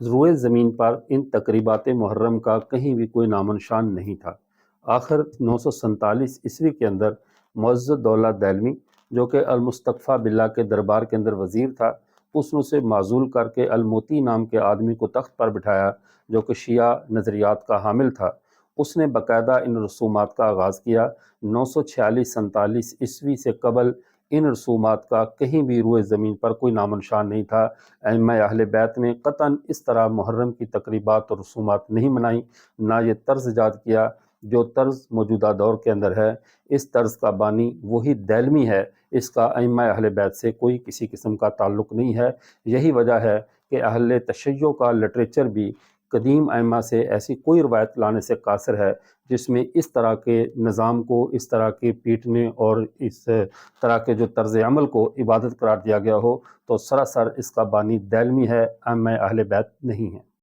روئے زمین پر ان تقریبات محرم کا کہیں بھی کوئی نام و نشان نہیں تھا۔ آخر 947 عیسوی کے اندر معزز دولہ دہلوی جو کہ المصطفیٰ باللہ کے دربار کے اندر وزیر تھا، اس نے اسے معزول کر کے الموتی نام کے آدمی کو تخت پر بٹھایا جو کہ شیعہ نظریات کا حامل تھا۔ اس نے باقاعدہ ان رسومات کا آغاز کیا۔ 946-47 عیسوی سے قبل ان رسومات کا کہیں بھی روئے زمین پر کوئی نام و نشان نہیں تھا۔ ائمہ اہل بیت نے قطعاً اس طرح محرم کی تقریبات اور رسومات نہیں منائیں، نہ یہ طرز ایجاد کیا جو طرز موجودہ دور کے اندر ہے۔ اس طرز کا بانی وہی دہلوی ہے، اس کا ائمہ اہل بیت سے کوئی کسی قسم کا تعلق نہیں ہے۔ یہی وجہ ہے کہ اہل تشیع کا لٹریچر بھی قدیم ائمہ سے ایسی کوئی روایت لانے سے قاصر ہے جس میں اس طرح کے نظام کو، اس طرح کے پیٹنے اور اس طرح کے جو طرز عمل کو عبادت قرار دیا گیا ہو، تو سراسر اس کا بانی دہلوی ہے، ائمہ اہل بیت نہیں ہے۔